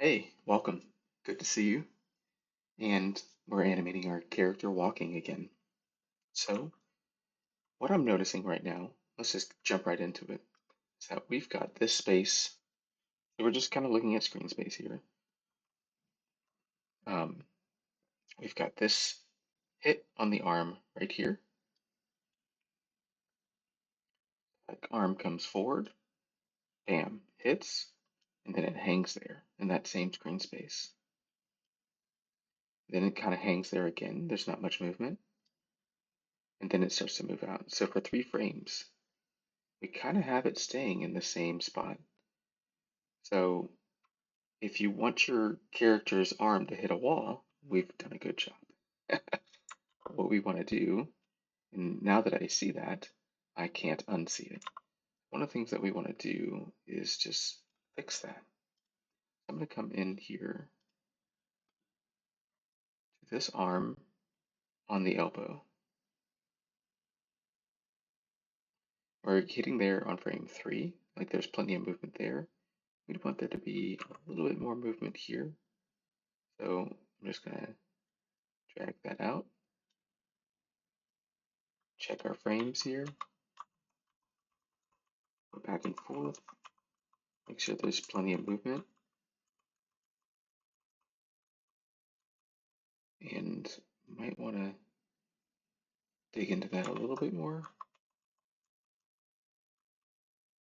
Hey, welcome. Good to see you. And we're animating our character walking again. So, what I'm noticing right now, let's just jump right into it, is that we've got this space. So we're just kind of looking at screen space here. Um, we've got this hit on the arm right here. Like arm comes forward, bam, hits, and then it hangs there in that same screen space. Then it kind of hangs there again. There's not much movement. And then it starts to move out. So for 3 frames, we kind of have it staying in the same spot. So if you want your character's arm to hit a wall, we've done a good job. What we want to do, and now that I see that, I can't unsee it. One of the things that we want to do is just fix that. I'm going to come in here to this arm on the elbow. We're hitting there on frame 3, like there's plenty of movement there. We'd want there to be a little bit more movement here. So I'm just going to drag that out. Check our frames here. Go back and forth. Make sure there's plenty of movement. And might want to dig into that a little bit more.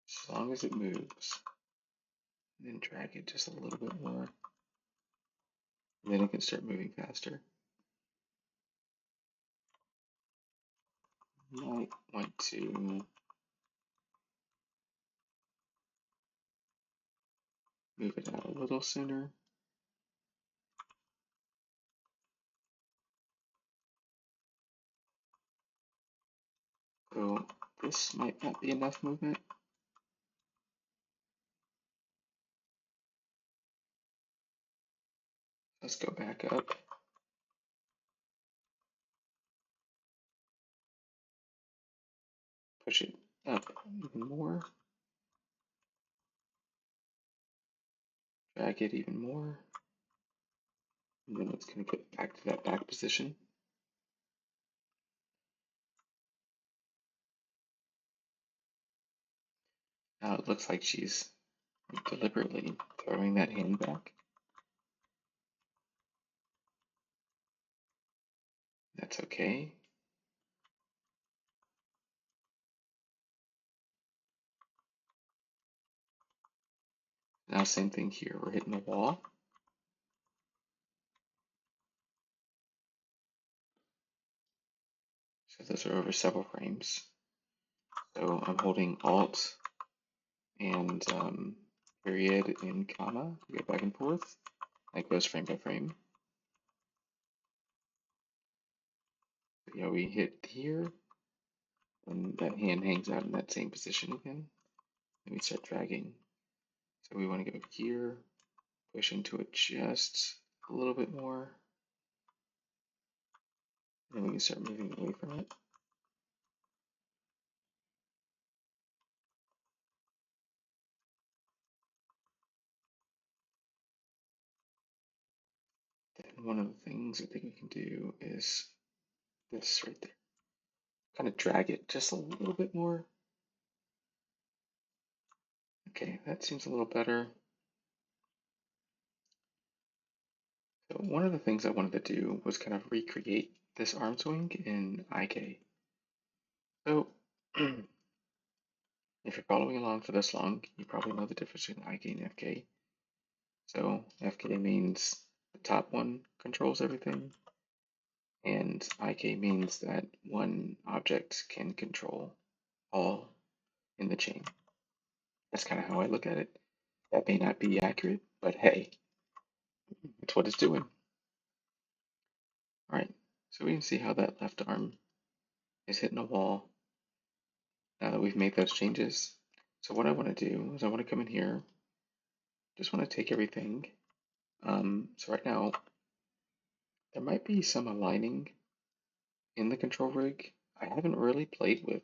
As long as it moves. And then drag it just a little bit more. And then it can start moving faster. Might want to move it out a little sooner. So this might not be enough movement. Let's go back up. Push it up even more. Drag it even more. And then it's going to get back to that back position. Now it looks like she's deliberately throwing that hand back. That's okay. Now same thing here. We're hitting the wall. So those are over several frames. So I'm holding Alt and period and comma to go back and forth. That goes frame by frame. But yeah, we hit here, and that hand hangs out in that same position again. And we start dragging. So we want to go here, push into it just a little bit more. And we can start moving away from it. Then one of the things I think we can do is this right there. Kind of drag it just a little bit more. Okay, that seems a little better. So one of the things I wanted to do was kind of recreate this arm swing in IK. So if you're following along for this long, you probably know the difference between IK and FK. So FK means the top one controls everything, and IK means that one object can control all in the chain. That's kind of how I look at it. That may not be accurate, but hey, it's what it's doing. All right, so we can see how that left arm is hitting a wall now that we've made those changes. So what I want to do is I want to come in here, just want to take everything. So right now, there might be some aligning in the control rig. I haven't really played with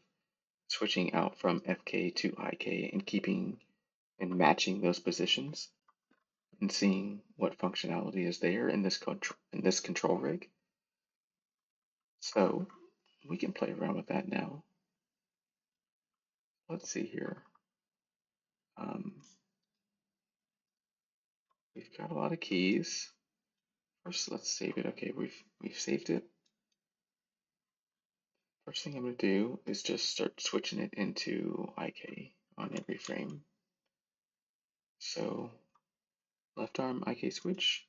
switching out from FK to IK and keeping and matching those positions. and seeing what functionality is there in this control rig. So we can play around with that now. Let's see here. We've got a lot of keys. First, let's save it. Okay, we've saved it. First thing I'm going to do is just start switching it into IK on every frame. So left arm IK switch.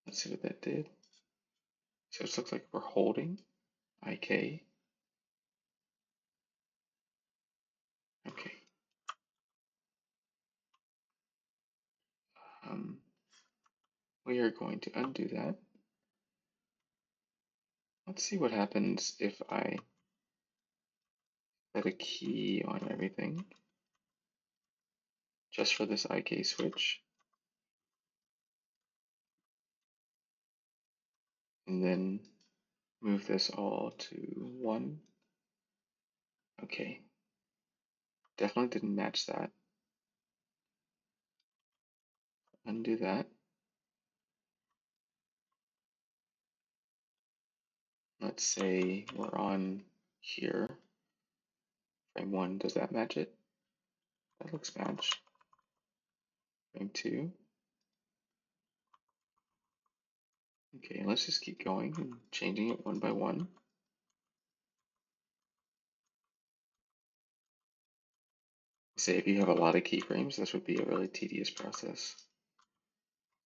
Let's see what that did. So it looks like we're holding IK. Okay. We are going to undo that. Let's see what happens if I set a key on everything just for this IK switch. And then move this all to 1. Okay. Definitely didn't match that. Undo that. Let's say we're on here. Frame 1, does that match it? That looks matched. Frame 2. Okay, let's just keep going and changing it one by one. Say if you have a lot of keyframes, this would be a really tedious process.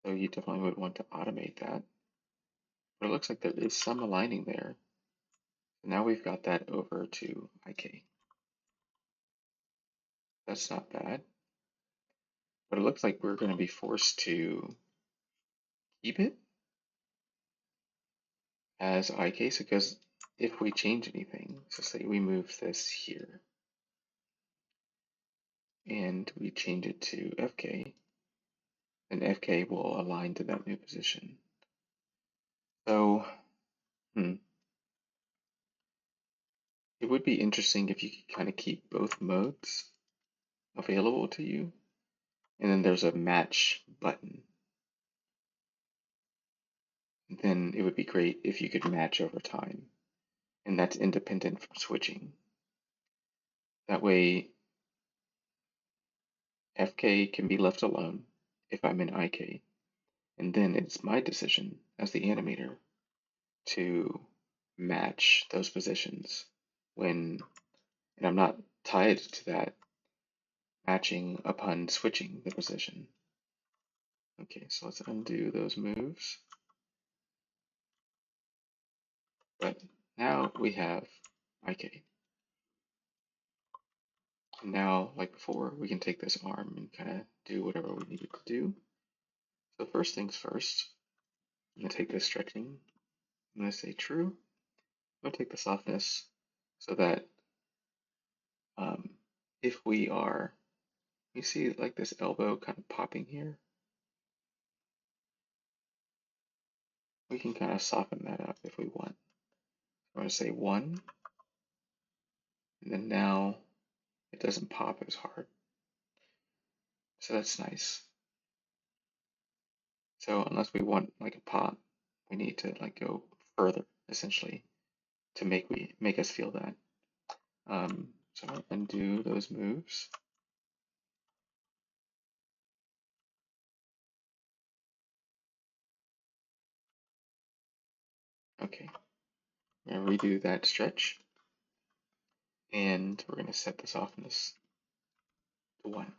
So you definitely would want to automate that. But it looks like there is some aligning there. So now we've got that over to IK. That's not bad. But it looks like we're going to be forced to keep it as IK, because if we change anything, so say we move this here and we change it to FK, then FK will align to that new position. So, it would be interesting if you could kind of keep both modes available to you, and then there's a match button. Then it would be great if you could match over time, and that's independent from switching. That way, FK can be left alone if I'm in IK, and then it's my decision as the animator to match those positions when, and I'm not tied to that matching upon switching the position. Okay, so let's undo those moves. But now we have IK. And now, like before, we can take this arm and kind of do whatever we need it to do. So first things first, I'm going to take this stretching. I'm going to say true. I'm going to take the softness so that if we are, you see like this elbow kind of popping here, we can kind of soften that up if we want. I'm going to say 1, and then now it doesn't pop as hard. So that's nice. So unless we want like a pop, we need to like go further essentially to make us feel that. So I'll undo those moves. Okay, we're gonna redo that stretch, and we're gonna set the softness to 1.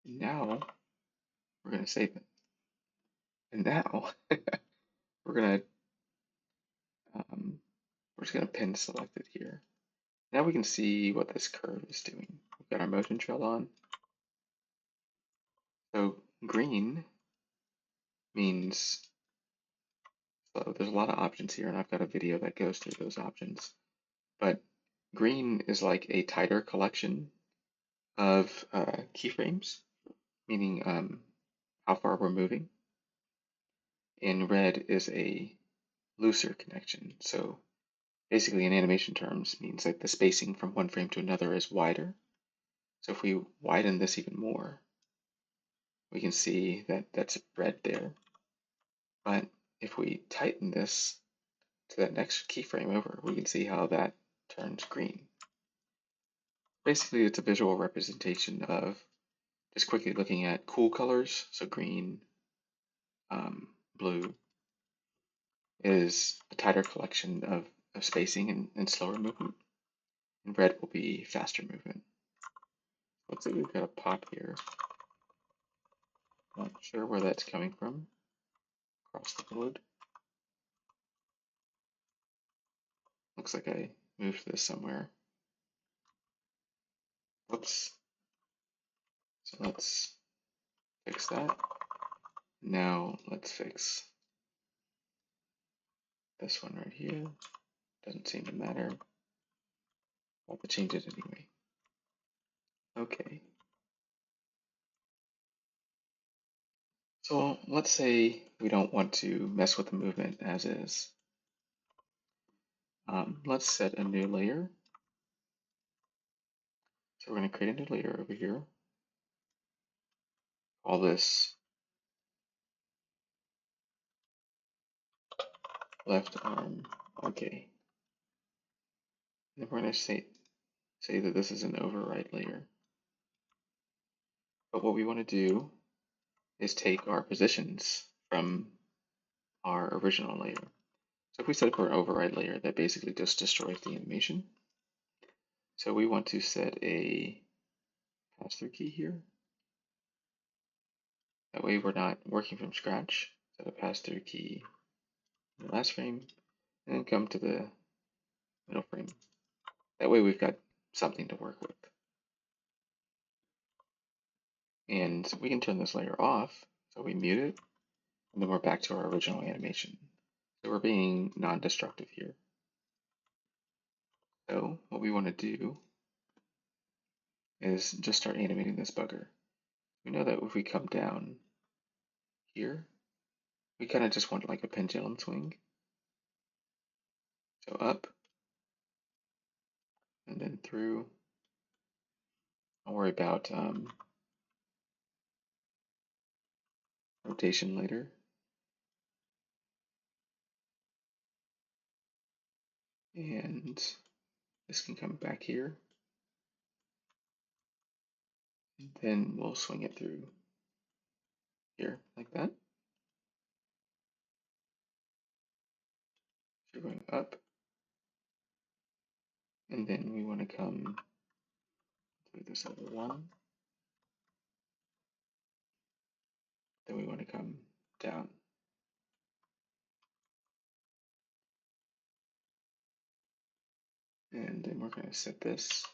Now we're gonna save it, and now we're gonna we're just gonna pin select it here. Now we can see what this curve is doing. We've got our motion trail on. So green means, so there's a lot of options here, and I've got a video that goes through those options. But green is like a tighter collection of keyframes, meaning how far we're moving. And red is a looser connection. So basically in animation terms means like the spacing from one frame to another is wider. So if we widen this even more, we can see that that's red there. But if we tighten this to that next keyframe over, we can see how that turns green. Basically, it's a visual representation of just quickly looking at cool colors. So green, blue is a tighter collection of spacing and slower movement. And red will be faster movement. Looks like we've got a pop here. Not sure where that's coming from across the board. Looks like I moved this somewhere. Whoops. So let's fix that. Now let's fix this one right here. Doesn't seem to matter. I'll have to change it anyway. Okay. So let's say we don't want to mess with the movement as is. Let's set a new layer. So we're going to create a new layer over here. Call this left arm. Okay. And then we're going to say that this is an override layer. But what we want to do is take our positions from our original layer. So if we set up our override layer, that basically just destroys the animation. So we want to set a pass-through key here. That way we're not working from scratch. Set a pass-through key in the last frame, and then come to the middle frame. That way we've got something to work with. And we can turn this layer off, so we mute it, and then we're back to our original animation. So we're being non-destructive here. So what we want to do is just start animating this bugger. We know that if we come down here, we kind of just want like a pendulum swing. So up, and then through. I'll worry about rotation later. And this can come back here. And then we'll swing it through here like that. So we're going up. And then we want to come through this other one. Then we want to come down. And then we're going to set this.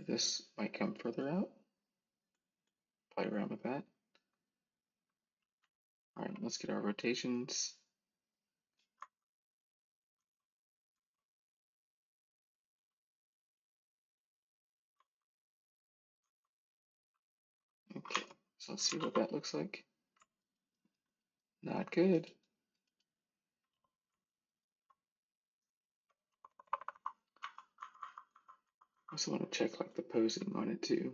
This might come further out. Play around with that. All right, let's get our rotations. Okay, so let's see what that looks like. Not good. Also want to check like the posing on it too.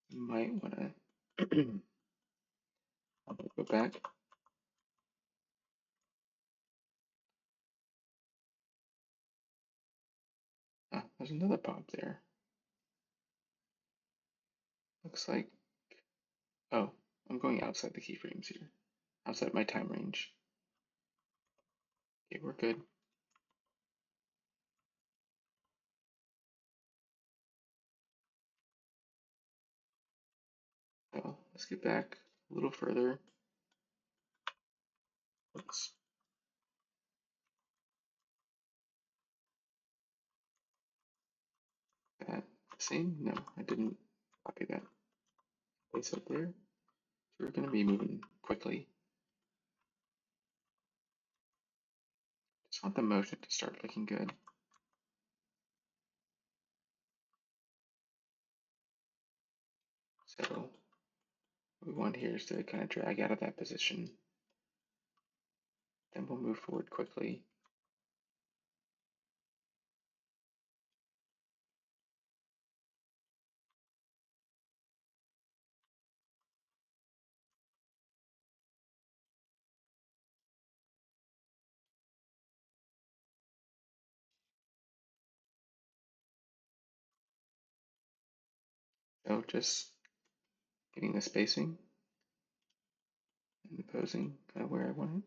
You might want to go back. Ah, there's another pop there. Looks like, oh, I'm going outside the keyframes here. Outside my time range. Okay, we're good. So let's get back a little further. Oops. That the same? No, I didn't copy that. Place up there. So we're going to be moving quickly. Just want the motion to start looking good. So What we want here is to kind of drag out of that position. Then we'll move forward quickly. So just getting the spacing and the posing kind of where I want it.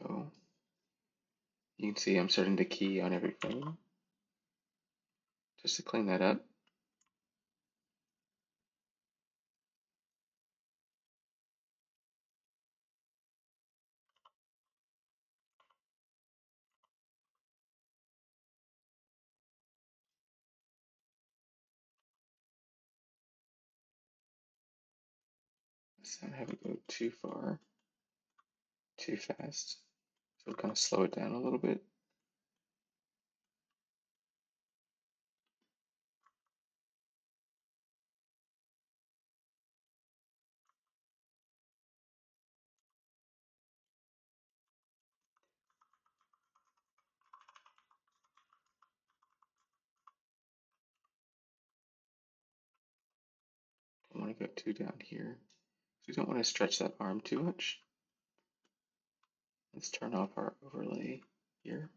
So you can see I'm starting to key on every frame just to clean that up. Let's not have it go too far, too fast. So we'll kind of slow it down a little bit. Don't want to go too down here. So we don't want to stretch that arm too much. Let's turn off our overlay here.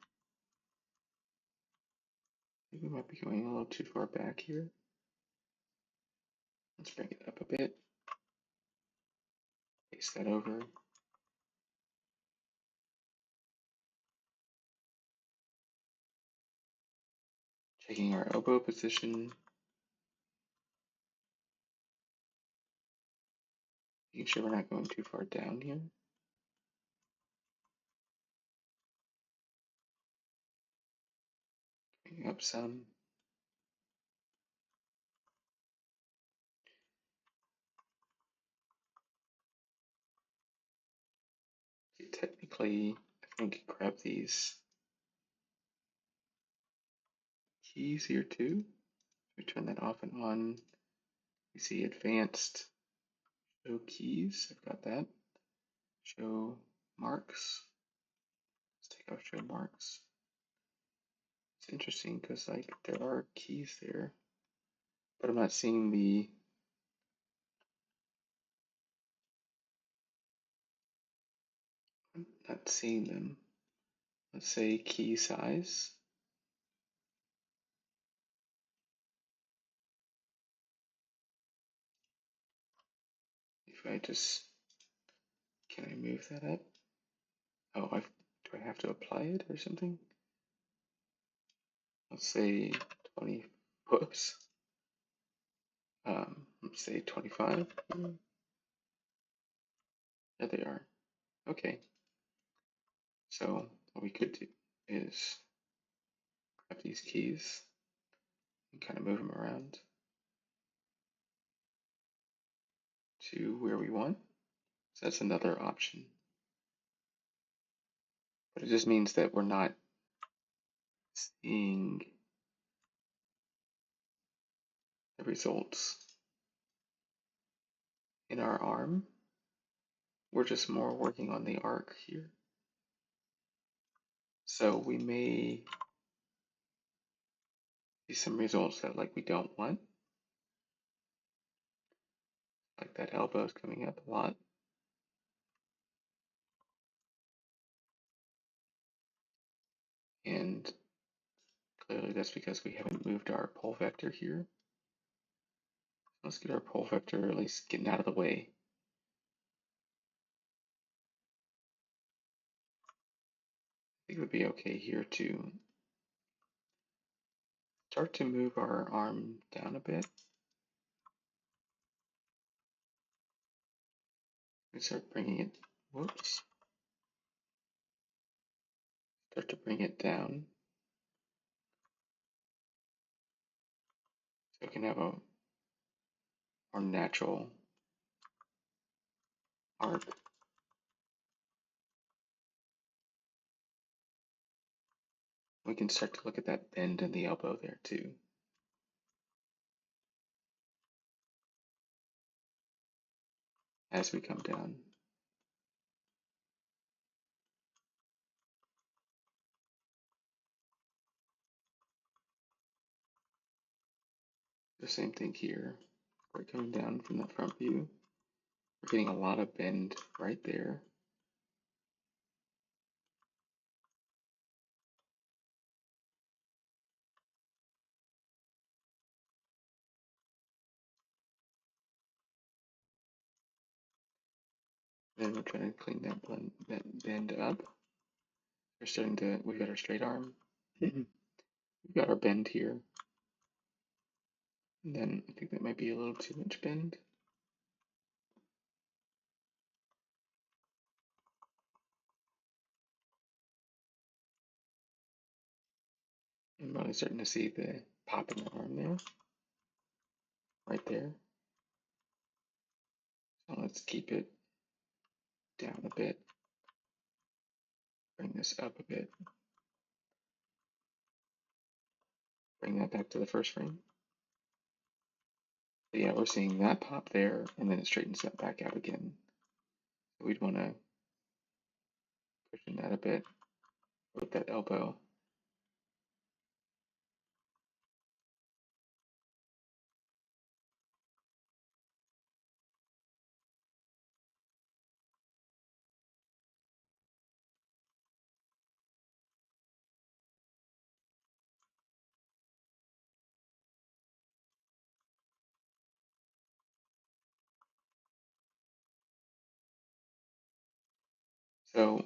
I think we might be going a little too far back here. Let's bring it up a bit. Paste that over. Checking our elbow position. Making sure we're not going too far down here. Bring up some. See, technically, I think grab these keys here too. We turn that off and on. We see advanced show keys. I've got that. Show marks. Let's take off show marks. It's interesting because like there are keys there, but I'm not seeing I'm not seeing them. Let's say key size. If I just, can I move that up? Oh, do I have to apply it or something? Let's say 20, whoops. Let's say 25. There they are. Okay. So what we could do is grab these keys and kind of move them around to where we want. So that's another option. But it just means that we're not seeing the results in our arm. We're just more working on the arc here. So we may see some results that like we don't want. Like that elbow is coming up a lot. And clearly that's because we haven't moved our pole vector here. Let's get our pole vector at least getting out of the way. I think it would be okay here to start to move our arm down a bit. We start bringing it, whoops. Start to bring it down. So we can have a more natural arc. We can start to look at that bend in the elbow there too. As we come down. The same thing here. We're coming down from that front view. We're getting a lot of bend right there. Then we're trying to clean that bend up. We've got our straight arm. We've got our bend here. And then I think that might be a little too much bend. I'm really starting to see the pop in the arm there. Right there. So let's keep it down a bit. Bring this up a bit. Bring that back to the first frame. So yeah, we're seeing that pop there, and then it straightens that back out again. So we'd want to cushion that a bit with that elbow. So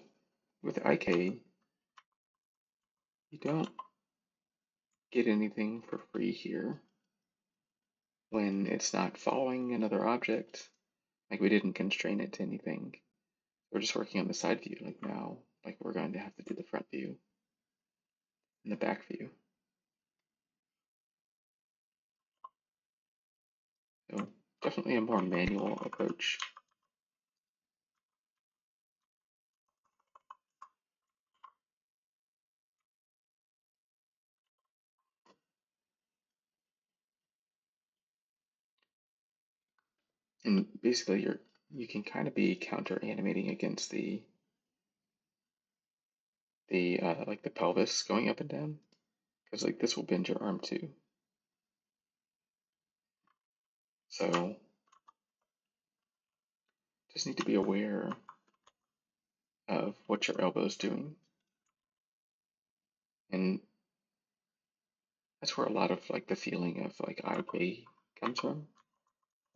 with IK, you don't get anything for free here when it's not following another object. Like we didn't constrain it to anything. We're just working on the side view. Like now, like we're going to have to do the front view and the back view. So definitely a more manual approach. And basically you can kind of be counter animating against the like the pelvis going up and down, because like this will bend your arm too. So just need to be aware of what your elbow is doing. And that's where a lot of like the feeling of like IK comes from.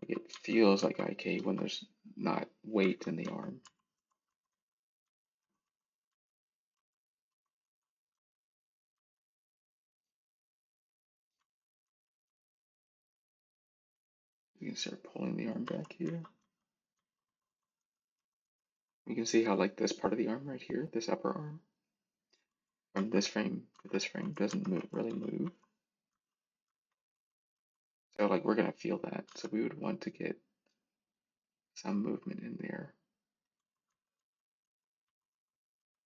Like it feels like IK when there's not weight in the arm. You can start pulling the arm back here. You can see how like this part of the arm right here, this upper arm, from this frame to this frame doesn't really move. So like we're gonna feel that. So we would want to get some movement in there.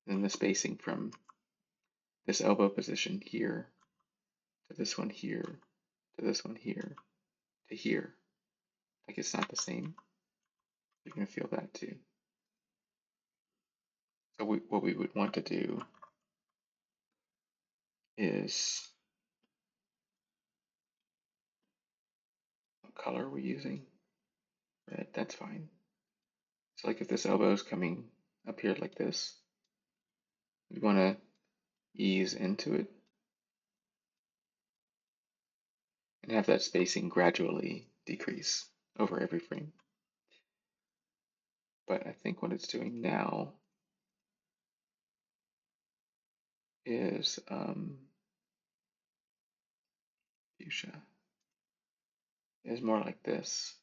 And the spacing from this elbow position here to this one here to this one here to here. Like it's not the same. You're gonna feel that too. So what we would want to do is, what color are we using? Red, that's fine. So like if this elbow is coming up here like this, we want to ease into it and have that spacing gradually decrease over every frame. But I think what it's doing now is fuchsia is more like this,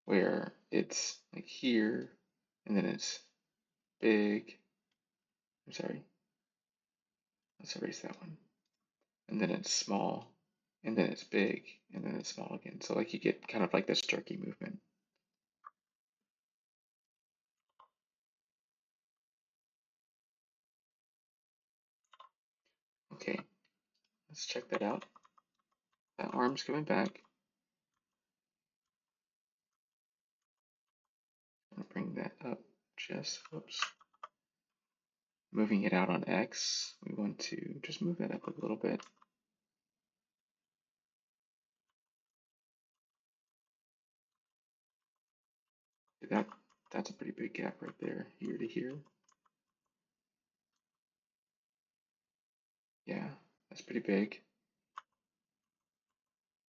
where it's like here and then it's big. I'm sorry, let's erase that one. And then it's small and then it's big, and then it's small again. So like you get kind of like this jerky movement. Okay, let's check that out. That arm's coming back. I'm gonna bring that up just, whoops. Moving it out on X, we want to just move that up a little bit. That's a pretty big gap right there, here to here. Yeah, that's pretty big.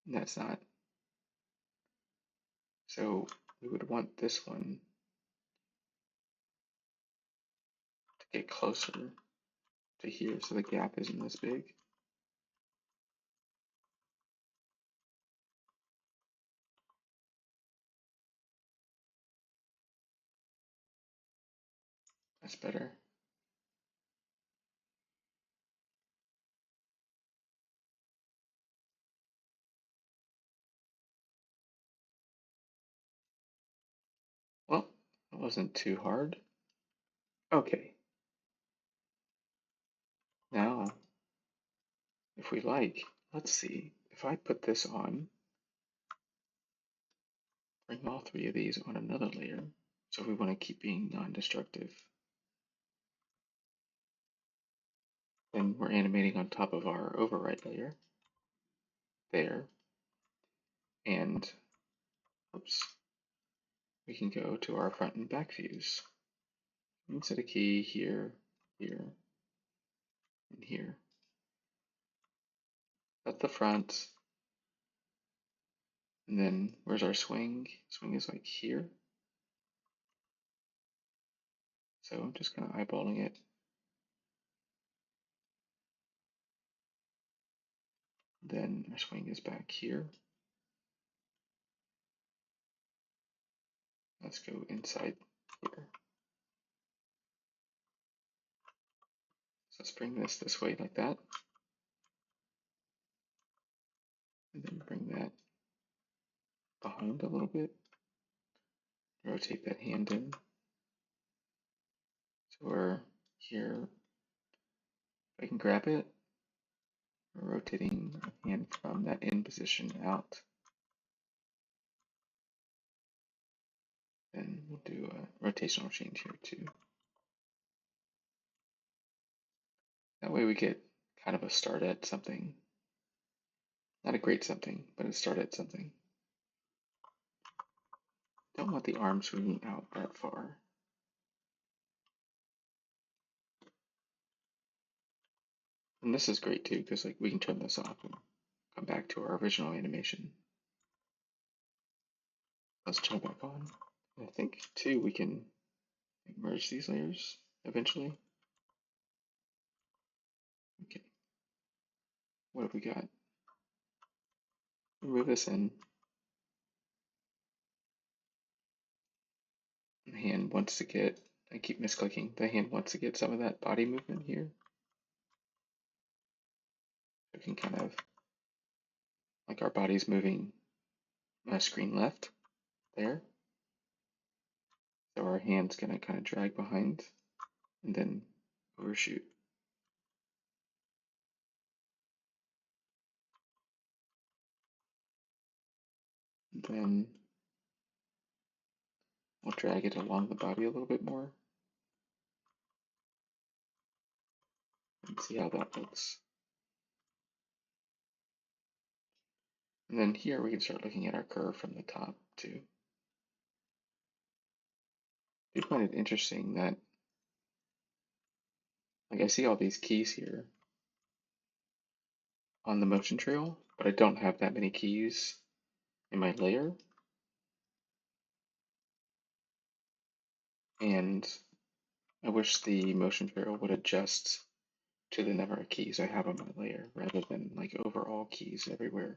And that's not. So we would want this one to get closer to here so the gap isn't as big. That's better. Well, it wasn't too hard. Okay, now if we like, let's see, if I put this on, bring all three of these on another layer, so we want to keep being non-destructive, then we're animating on top of our override layer, there, and, oops, we can go to our front and back views. We can set a key here, here, and here. That's the front, and then where's our swing? Swing is like here. So I'm just kind of eyeballing it. Then our swing is back here. Let's go inside here. So let's bring this way like that. And then bring that behind a little bit. Rotate that hand in. So we're here. If I can grab it, we're rotating our hand from that in position out. Then we'll do a rotational change here too. That way we get kind of a start at something. Not a great something, but a start at something. Don't want the arms moving out that far. And this is great too, because like we can turn this off and come back to our original animation. Let's turn it back on. And I think too we can merge these layers eventually. Okay, what have we got? Move this in. The hand wants to get, I keep misclicking, the hand wants to get some of that body movement here. We can kind of, like our body's moving screen left there. So our hand's gonna kind of drag behind and then overshoot. And then we'll drag it along the body a little bit more and see how that looks. And then here we can start looking at our curve from the top too. I do find it interesting that, like, I see all these keys here on the motion trail, but I don't have that many keys in my layer. And I wish the motion trail would adjust to the number of keys I have on my layer rather than like overall keys everywhere.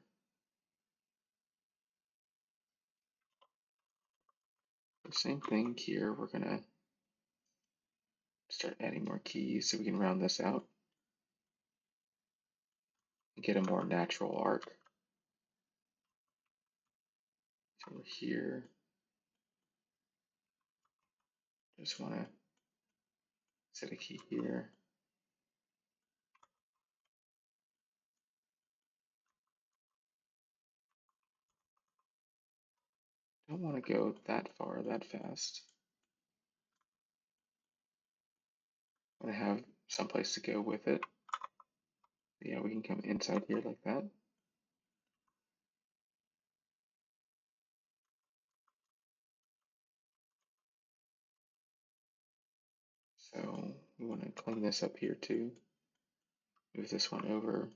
The same thing here, we're gonna start adding more keys so we can round this out and get a more natural arc. So we're here. Just want to set a key here. Don't want to go that far that fast. I want to have some place to go with it. Yeah, we can come inside here like that. So we want to clean this up here too. Move this one over.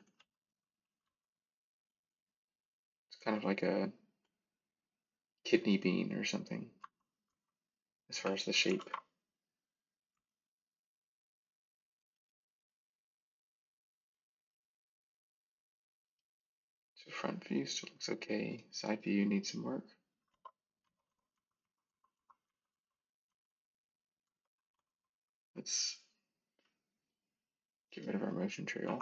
It's kind of like a kidney bean or something as far as the shape. So front view still looks okay. Side view needs some work. Let's get rid of our motion trail.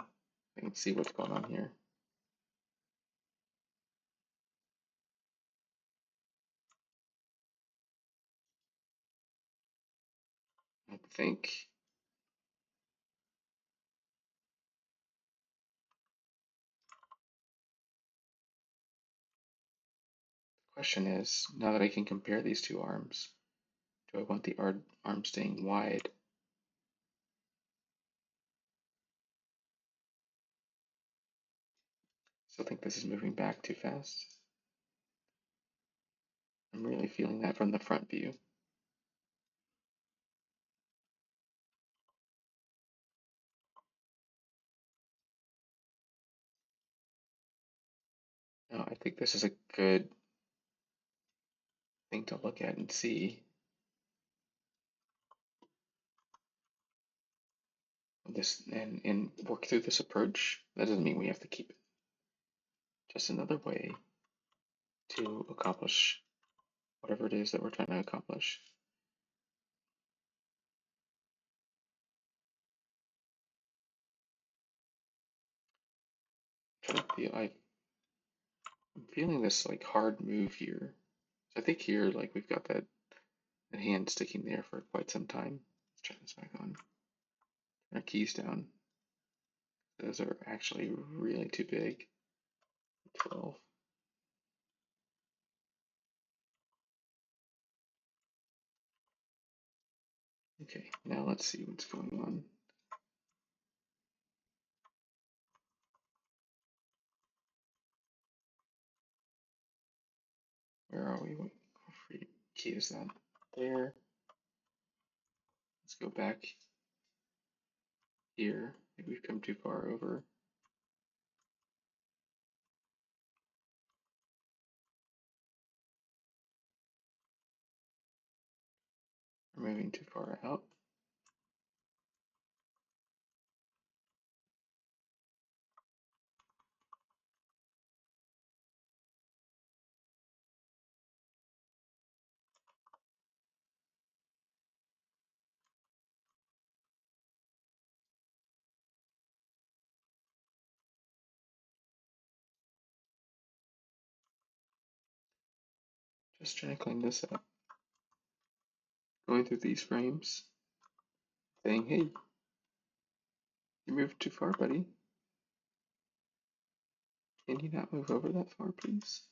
I can see what's going on here. I think the question is, now that I can compare these two arms, do I want the arm staying wide? Still think this is moving back too fast. I'm really feeling that from the front view. Now, I think this is a good thing to look at and see. This and work through this approach. That doesn't mean we have to keep it. Just another way to accomplish whatever it is that we're trying to accomplish. I'm feeling this like hard move here. So I think here, like we've got that hand sticking there for quite some time. Let's try this back on. Turn our keys down. Those are actually really too big. 12. Okay, now let's see what's going on. Where are we? What free key is that? There. Let's go back here. Maybe we've come too far over. We're moving too far out. Just trying to clean this up. Going through these frames, saying, hey, you moved too far, buddy. Can you not move over that far, please?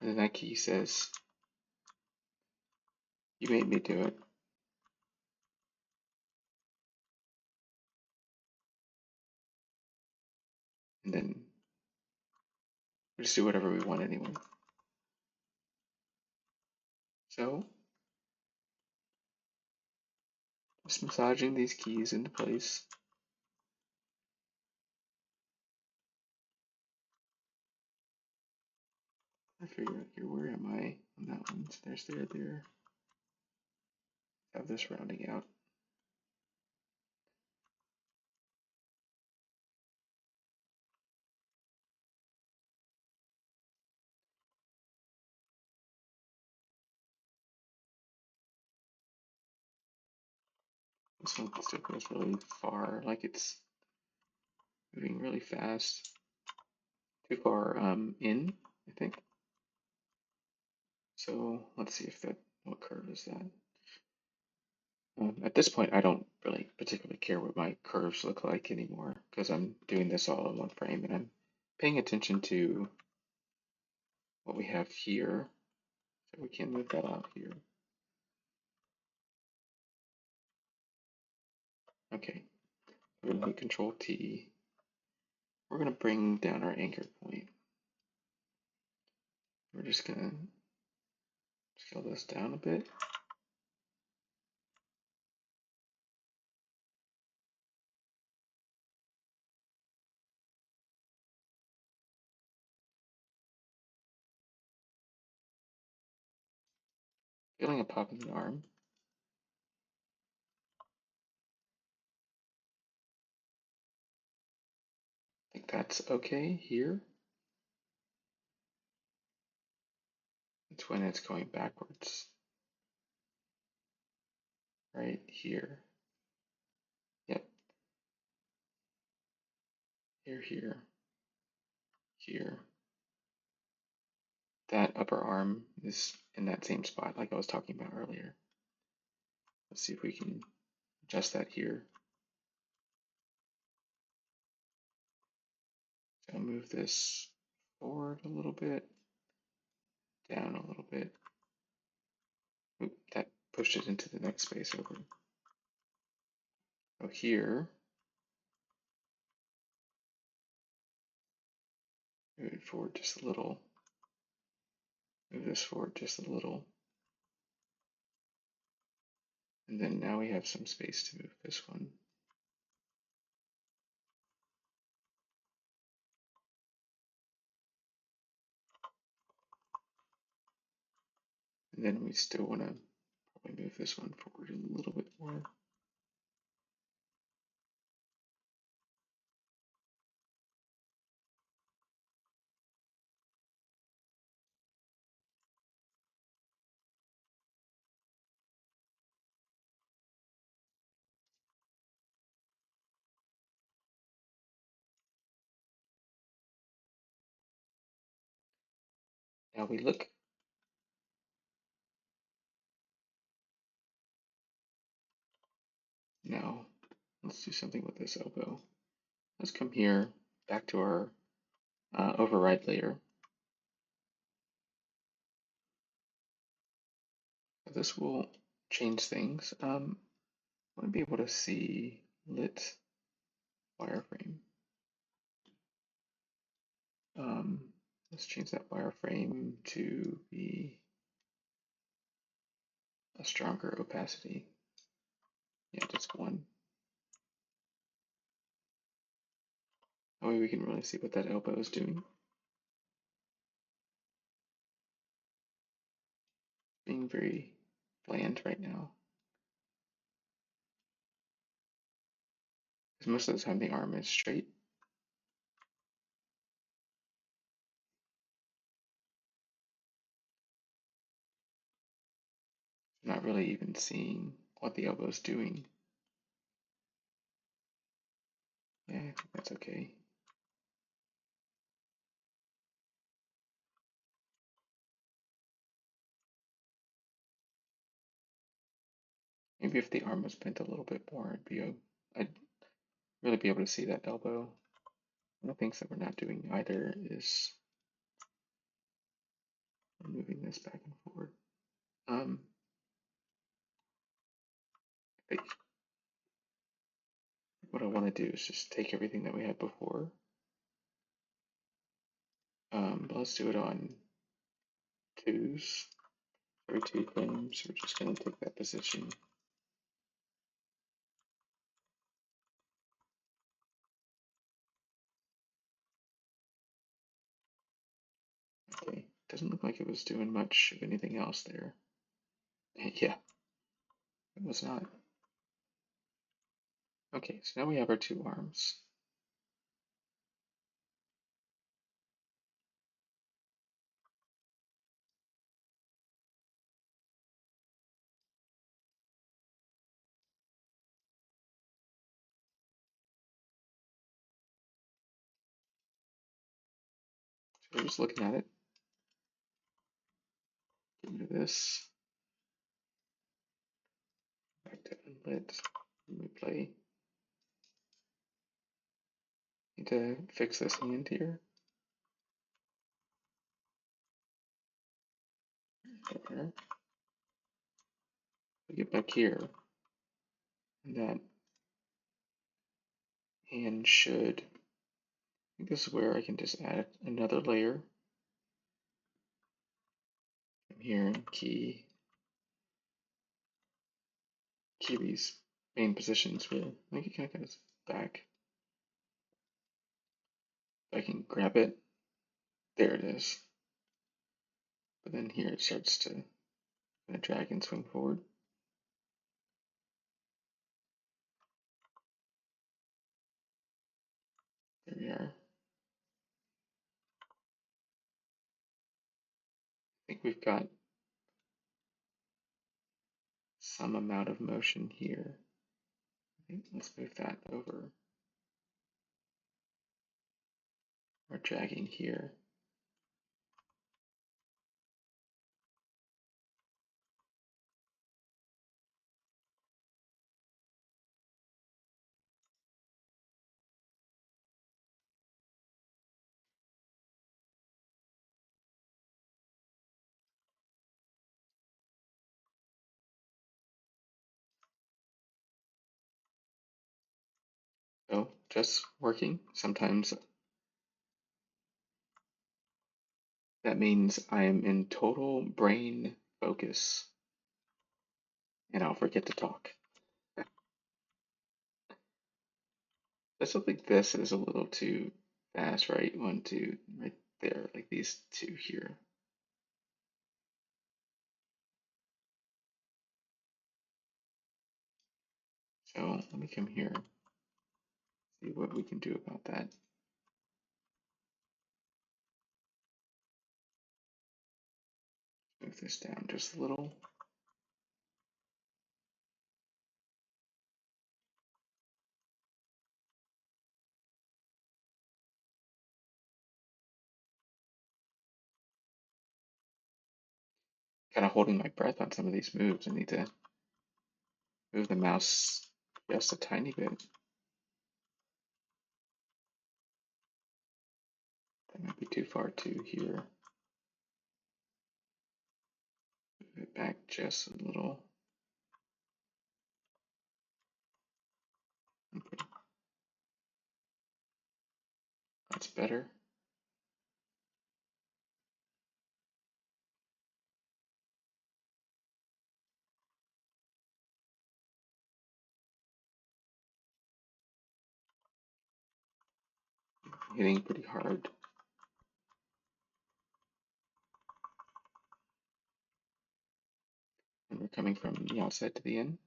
And then that key says, you made me do it. And then we just do whatever we want anyway. So, just massaging these keys into place. I figure out here, where am I on that one? So there's there. Have this rounding out. This one still goes really far, like it's moving really fast. too far in, I think. So let's see if that, what curve is that? At this point, I don't really particularly care what my curves look like anymore because I'm doing this all in one frame and I'm paying attention to what we have here. So we can move that out here. Okay, we're going to hit Control T. We're going to bring down our anchor point. We're just going to scale this down a bit. Feeling a pop in the arm. I think that's okay here. It's when it's going backwards. Right here. Yep. Here, here, here. That upper arm is in that same spot like I was talking about earlier. Let's see if we can adjust that here. So move this forward a little bit, down a little bit. Oop, that pushed it into the next space over. So here, move it forward just a little. Move this forward just a little. And then now we have some space to move this one. And then we still want to probably move this one forward a little bit more. Now we look. Now let's do something with this elbow. Let's come here, back to our override layer. This will change things. I want to be able to see lit wireframe. Let's change that wireframe to be a stronger opacity. Yeah, just one. That way we can really see what that elbow is doing. Being very bland right now. Because most of the time the arm is straight. I'm not really even seeing what the elbow is doing. Yeah, I think that's okay. Maybe if the arm was bent a little bit more, I'd really be able to see that elbow. One of the things that we're not doing either is moving this back and forward. I think what I want to do is just take everything that we had before. But let's do it on twos. Every 2 frames, we're just going to take that position. Okay, doesn't look like it was doing much of anything else there. Yeah, it was not. Okay, so now we have our two arms. we're just looking at it. Get rid of this. Back to unlit. Replay. Need to fix this hand here. There. Get back here. And that hand should, I think this is where I can just add another layer. Come here and key these main positions where I think it kind of goes back. If I can grab it, there it is. But then here it starts to kind of drag and swing forward. There we are. I think we've got some amount of motion here. Let's move that over. We're dragging here. So just working. Sometimes that means I am in total brain focus and I'll forget to talk. But stuff like this is a little too fast, right? 1, 2, right there, like these two here. So let me come here, see what we can do about that. Move this down just a little. Kind of holding my breath on some of these moves. I need to move the mouse just a tiny bit. That might be too far too here. Move it back just a little. Okay, that's better. Hitting pretty hard. And we're coming from the outside to the in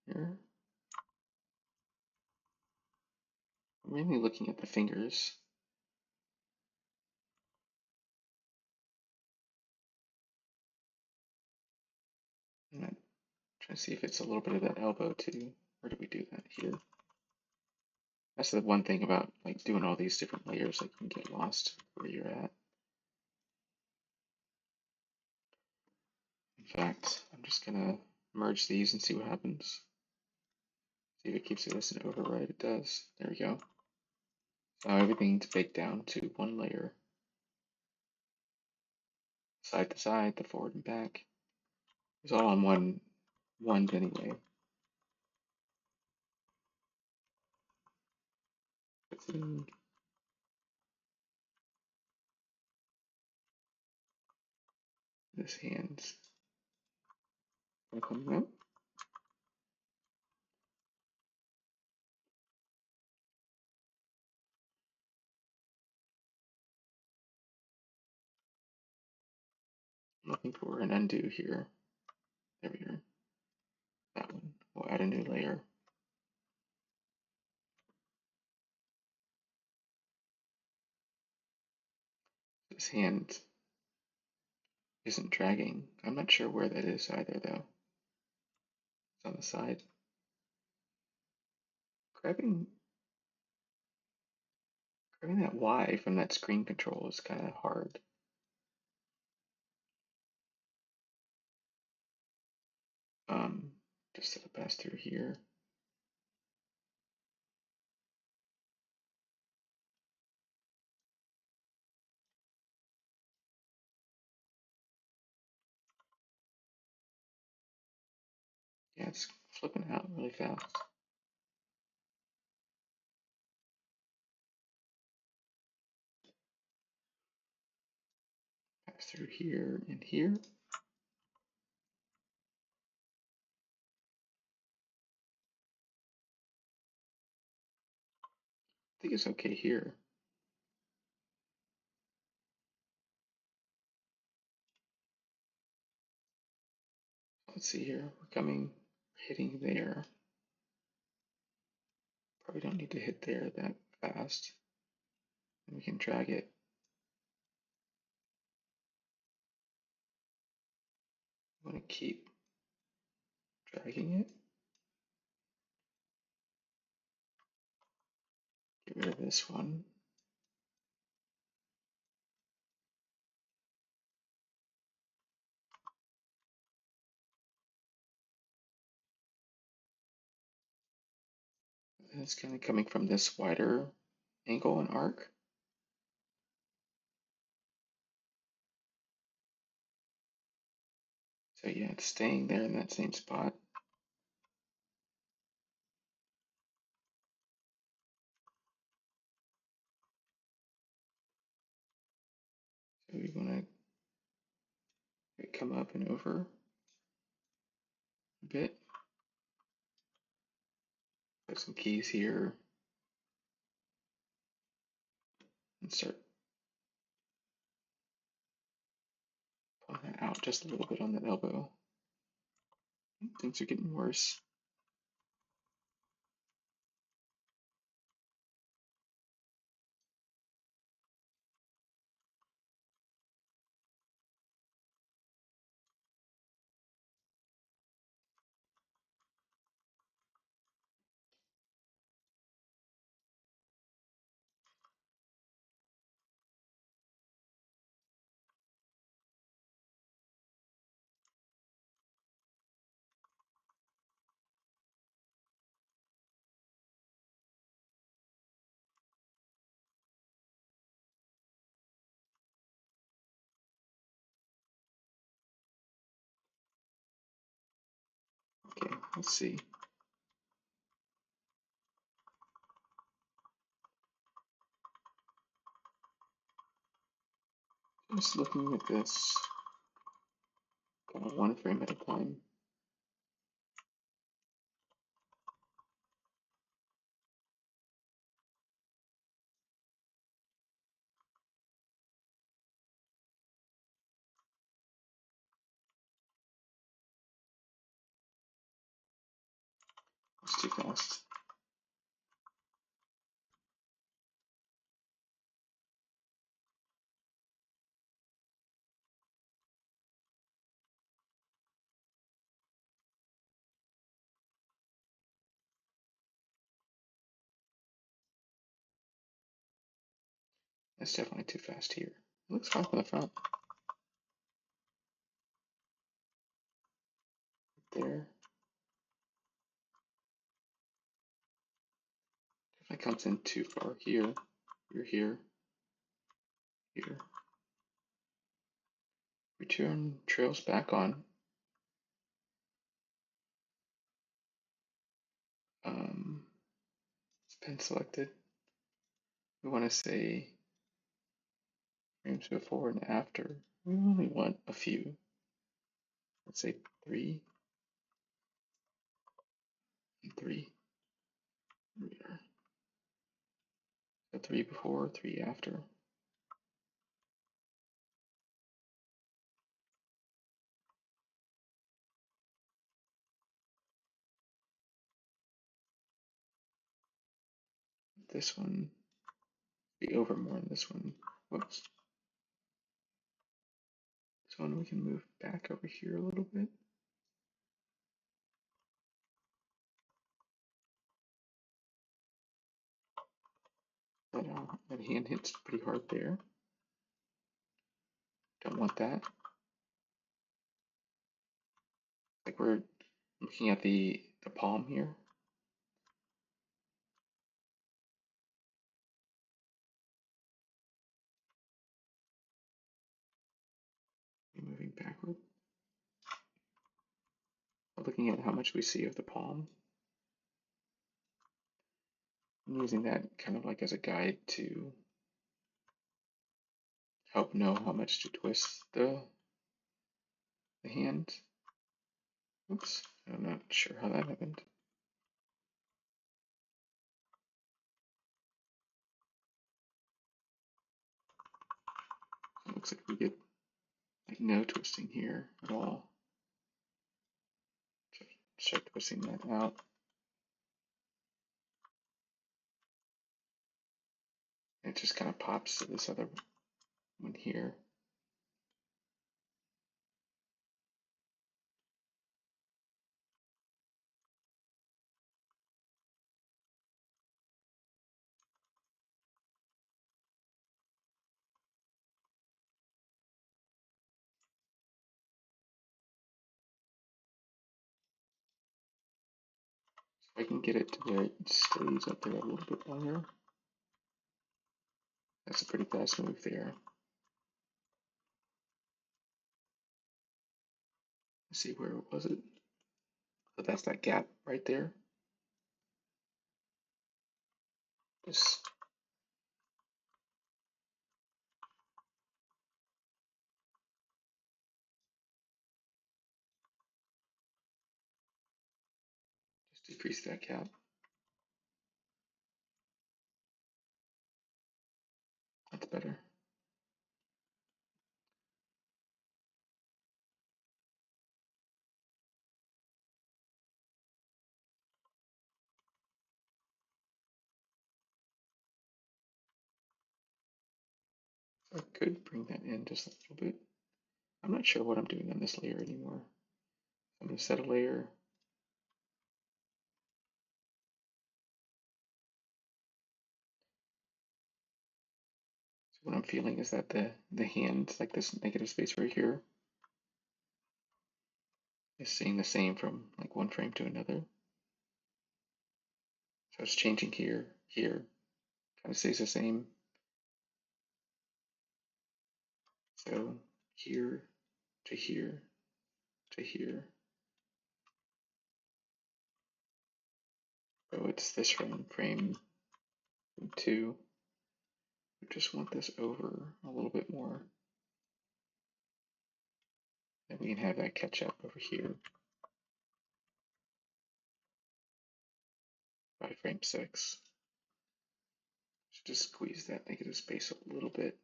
here. I'm mainly looking at the fingers. And I'm trying to see if it's a little bit of that elbow too. Where do we do that here? That's the one thing about like doing all these different layers, like you can get lost where you're at. In fact, I'm just gonna merge these and see what happens. See if it keeps it as an override. It does. There we go. So everything's baked down to one layer. Side to side, the forward and back. It's all on one anyway. This hand's coming up. Looking for an undo here. There we go. That one. We'll add a new layer. This hand isn't dragging. I'm not sure where that is either, though. It's on the side. Grabbing Grabbing that Y from that screen control is kind of hard. Just set a pass through here. Yeah, it's flipping out really fast. Pass through here and here. I think it's okay here. Let's see here. We're hitting there. Probably don't need to hit there that fast. And we can drag it. We want to keep dragging it. Get rid of this one. And it's kind of coming from this wider angle and arc. So yeah, it's staying there in that same spot. So we want to come up and over a bit. Put some keys here and start pulling that out just a little bit on that elbow. Things are getting worse. Okay, let's see. Just looking at this kind of one frame at a time. It's too fast. That's definitely too fast here. It looks fine from the front. There. Definitely comes in too far here. You're here. Here. We turn trails back on. It's been selected. We want to say frames before and after. We only want a few. Let's say 3 and 3. So 3 before, 3 after. This one be over more than this one. Whoops. This one we can move back over here a little bit. That hand hits pretty hard there. Don't want that. Like we're looking at the palm here. Moving backward. Looking at how much we see of the palm. I'm using that kind of like as a guide to help know how much to twist the hand. Oops, I'm not sure how that happened. It looks like we get like no twisting here at all. So start twisting that out. And it just kind of pops to this other one here. So I can get it to where it stays up there a little bit longer. That's a pretty fast move there. Let's see, where was it? So that's that gap right there. Just decrease that gap. That's better. So I could bring that in just a little bit. I'm not sure what I'm doing on this layer anymore. I'm going to set a layer. So what I'm feeling is that the hand, like this negative space right here, is staying the same from like one frame to another. So it's changing here, here, kind of stays the same. So here to here to here. So it's this frame 2. We just want this over a little bit more. Then we can have that catch up over here by frame 6. So just squeeze that negative space a little bit.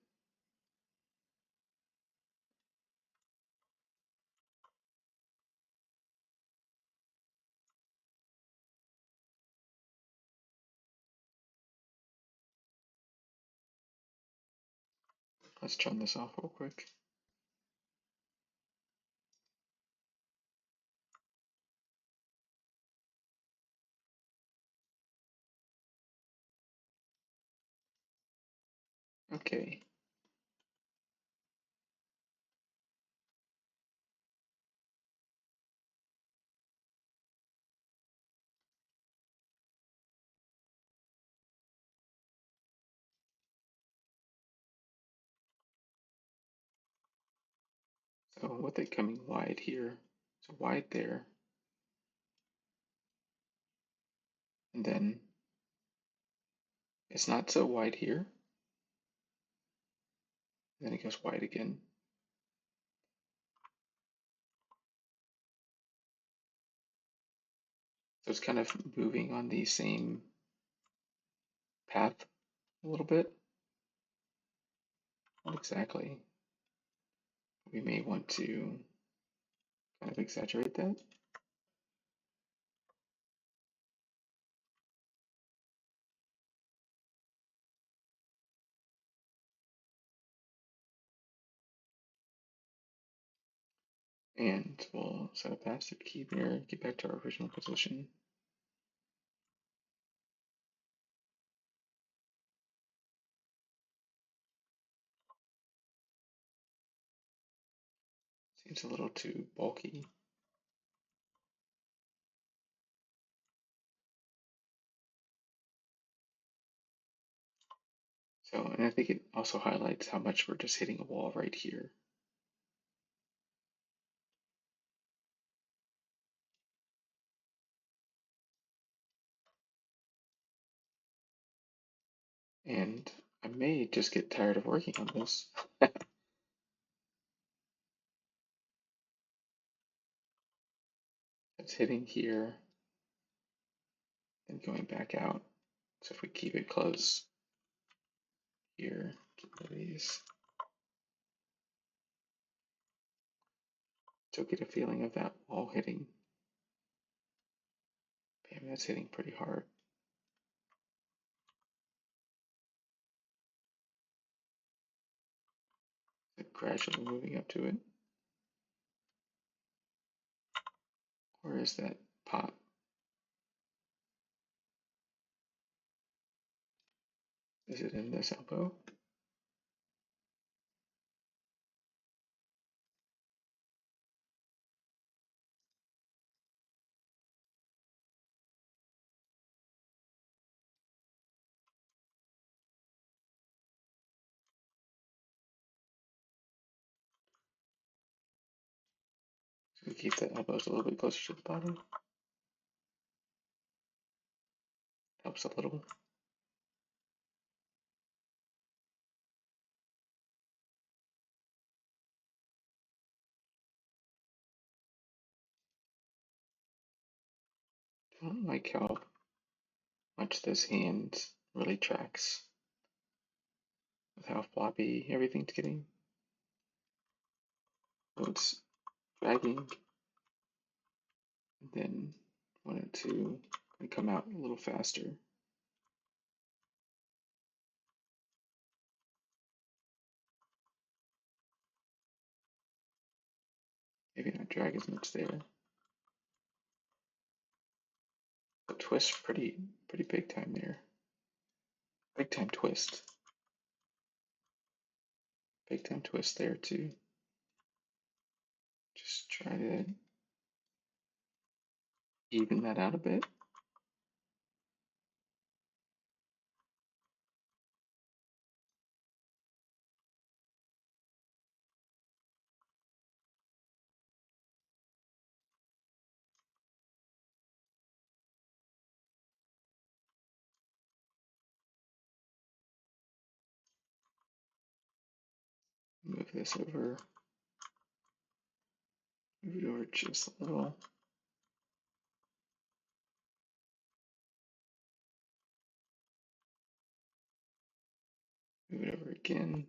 Let's turn this off real quick. Okay. So with it coming wide here, so wide there, and then it's not so wide here, then it goes wide again. So it's kind of moving on the same path a little bit. Not exactly. We may want to kind of exaggerate that. And we'll set a passive key there, get back to our original position. Seems a little too bulky. So, and I think it also highlights how much we're just hitting a wall right here. And I may just get tired of working on this. It's hitting here and going back out. So if we keep it close here, keep these. So get a feeling of that wall hitting. Bam, that's hitting pretty hard. So gradually moving up to it. Where is that pop? Is it in this elbow? So we keep the elbows a little bit closer to the bottom. Helps a little. I don't like how much this hand really tracks with how floppy everything's getting. So it's dragging, and then want it to come out a little faster. Maybe not drag as much there. But twist pretty big time there. Big time twist. Big time twist there too. Just try to even that out a bit. Move this over. Move it over just a little. Move it over again.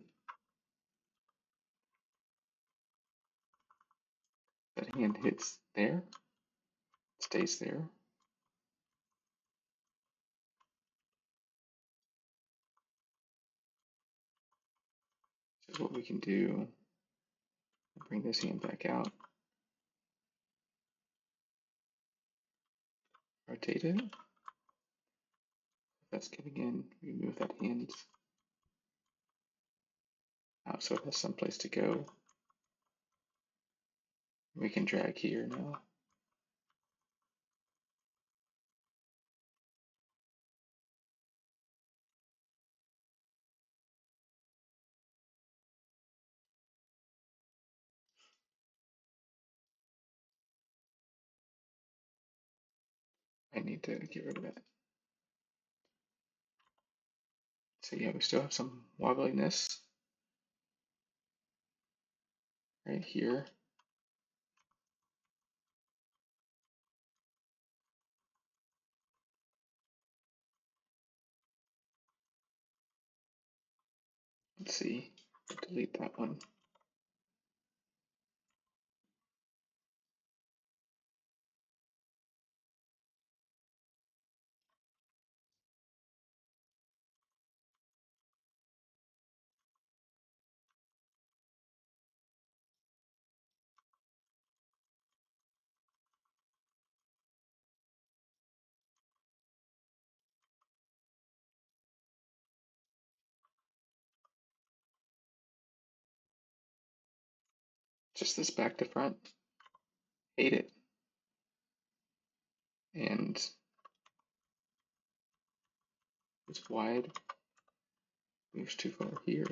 That hand hits there, stays there. So what we can do, bring this hand back out, rotate it. If that's getting in, we move that hand out so it has some place to go. We can drag here now. I need to get rid of that. So yeah, we still have some wobbliness right here. Let's see, delete that one. Just this back to front. Hate it. And it's wide. Moves too far here.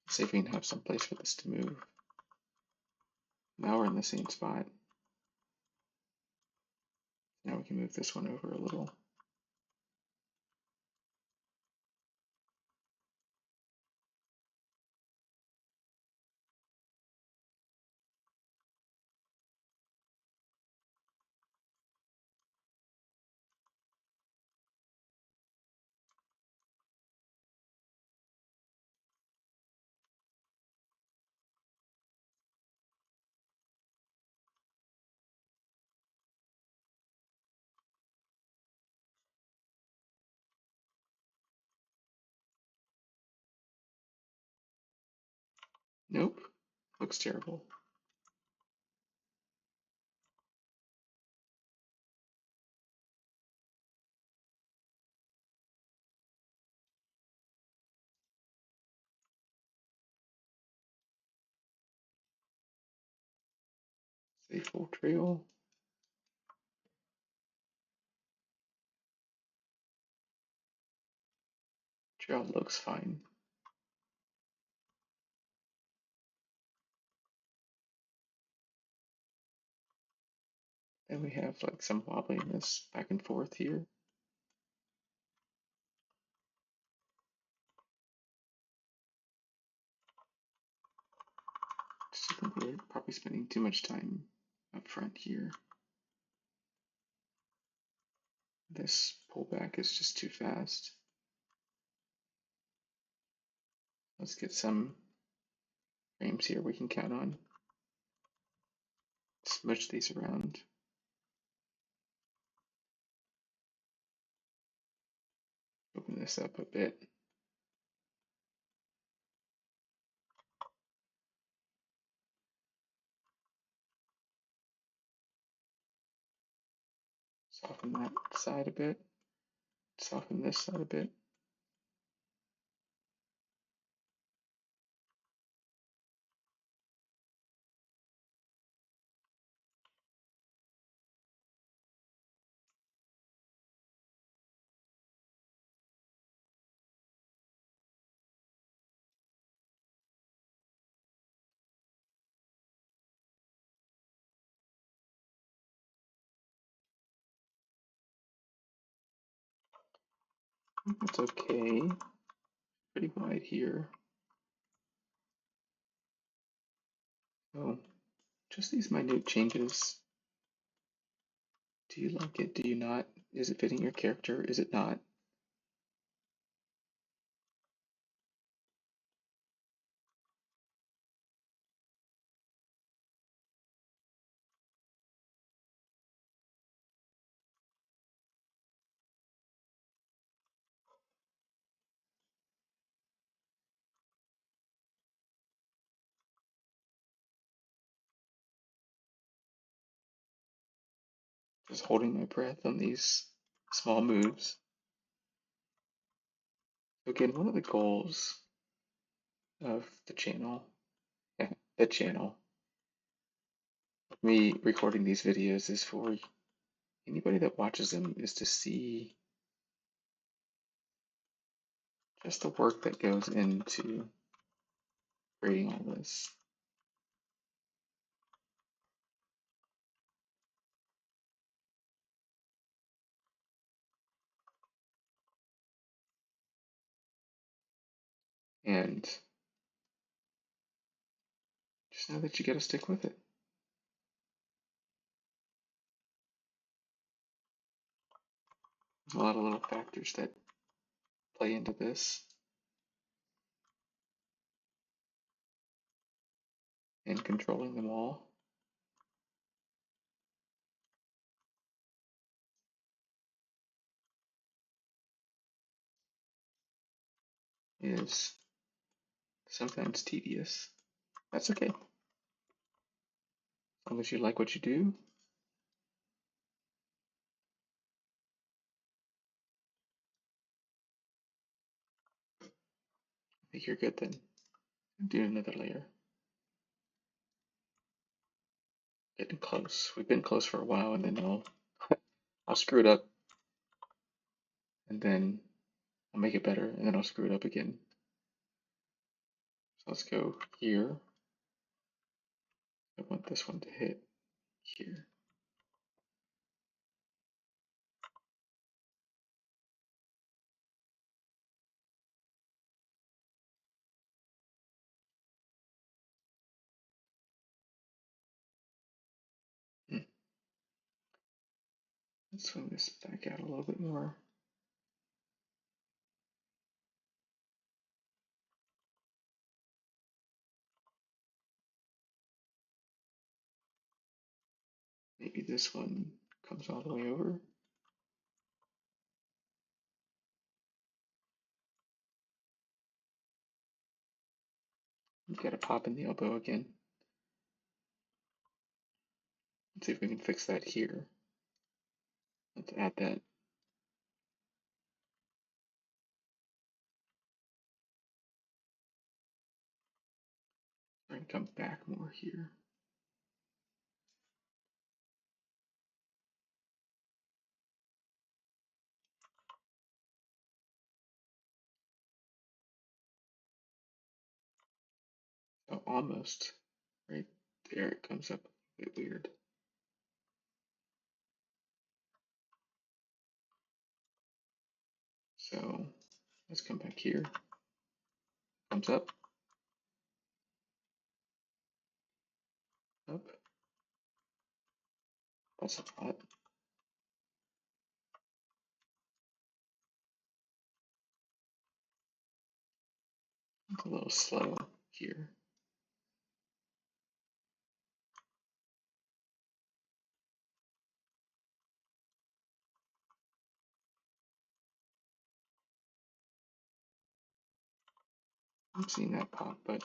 See if we can have some place for this to move. Now we're in the same spot. Now we can move this one over a little. Nope. Looks terrible. Say full trail. Trail looks fine. Then we have like some wobbliness back and forth here. Just think we're probably spending too much time up front here. This pullback is just too fast. Let's get some frames here we can count on. Smush these around. Open this up a bit. Soften that side a bit. Soften this side a bit. That's okay. Pretty wide here. So just these minute changes. Do you like it? Do you not? Is it fitting your character? Is it not? Just holding my breath on these small moves. Again, one of the goals of the channel, me recording these videos is for anybody that watches them is to see just the work that goes into creating all this. And just know that you got to stick with it. There's a lot of little factors that play into this. And controlling them all is sometimes tedious. That's okay. As long as you like what you do, think you're good then. Do another layer. Getting close. We've been close for a while, and then I'll screw it up, and then I'll make it better, and then I'll screw it up again. So let's go here. I want this one to hit here. Let's swing this back out a little bit more. Maybe this one comes all the way over. We've got to pop in the elbow again. Let's see if we can fix that here. Let's add that. And come back more here. Oh, almost. Right there it comes up a bit weird. So let's come back here. Comes up. Up. That's a lot. It's a little slow here. I'm seeing that pop, but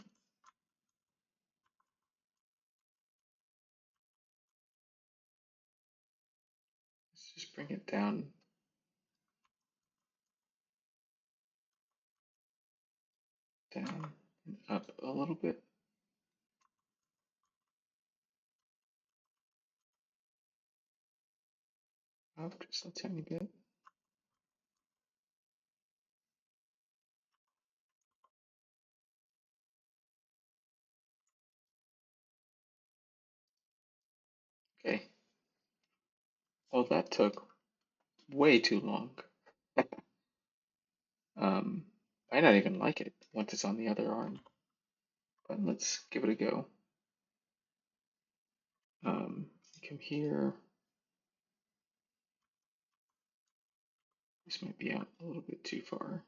let's just bring it down, down, and up a little bit. Up just a tiny bit. Okay. Well, that took way too long. I not even like it once it's on the other arm. But let's give it a go. Come here. This might be out a little bit too far.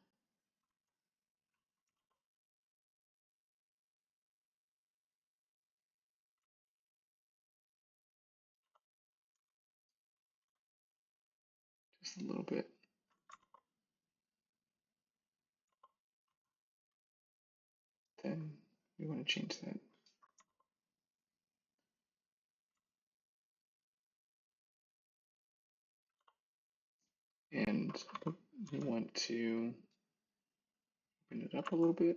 Just a little bit. Then we want to change that. And we want to open it up a little bit.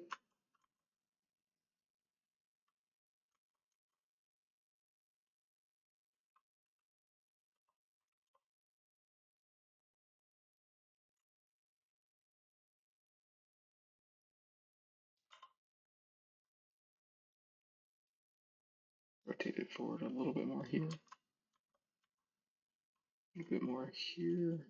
Rotate it forward a little bit more here. A little bit more here.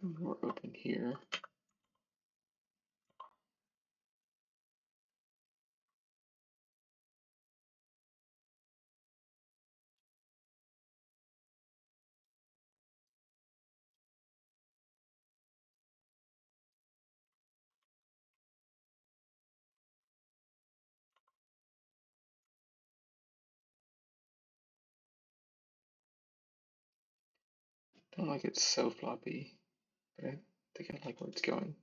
And more open here. Don't like it's so floppy, but I think I like where it's going.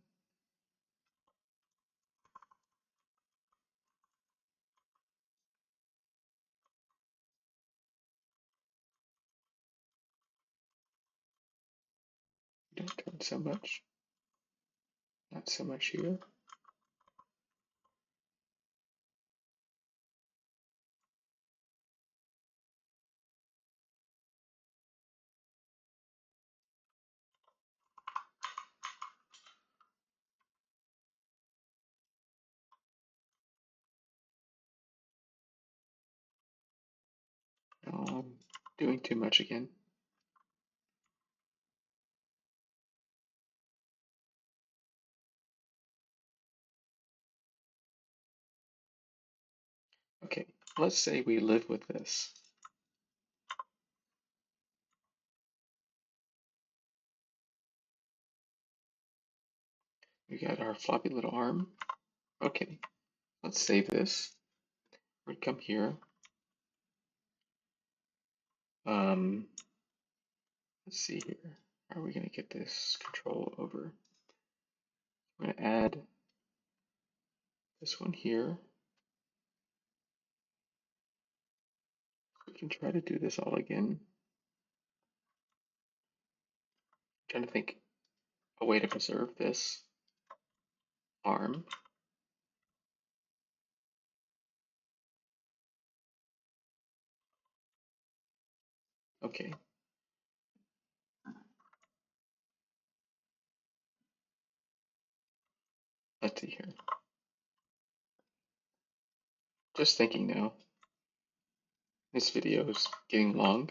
Don't turn so much. Not so much here. No, I'm doing too much again. Okay, let's say we live with this. We got our floppy little arm. Okay, let's save this. We're gonna come here. Let's see here. How are we gonna get this control over? We're gonna add this one here. We can try to do this all again. I'm trying to think a way to preserve this arm. Okay. Let's see here. Just thinking now. This video is getting long.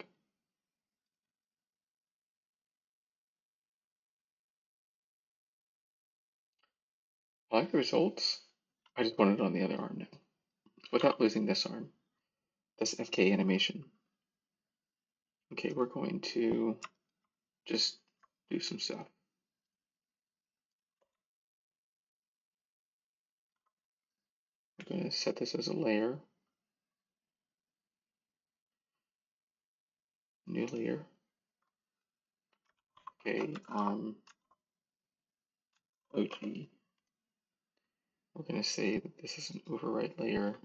I like the results. I just want it on the other arm now, without losing this arm. This FK animation. Okay, we're going to just do some stuff. We're going to set this as a layer. New layer. Okay, OG. We're going to say that this is an override layer.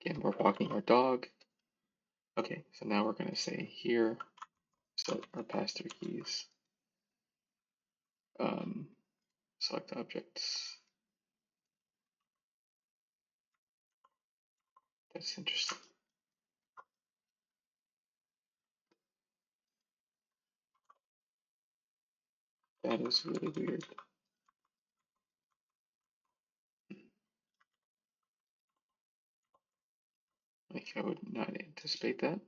Again, we're walking our dog. Okay, so now we're going to say here, set our pass-through keys. Select objects. That's interesting. That is really weird. Like, I would not anticipate that.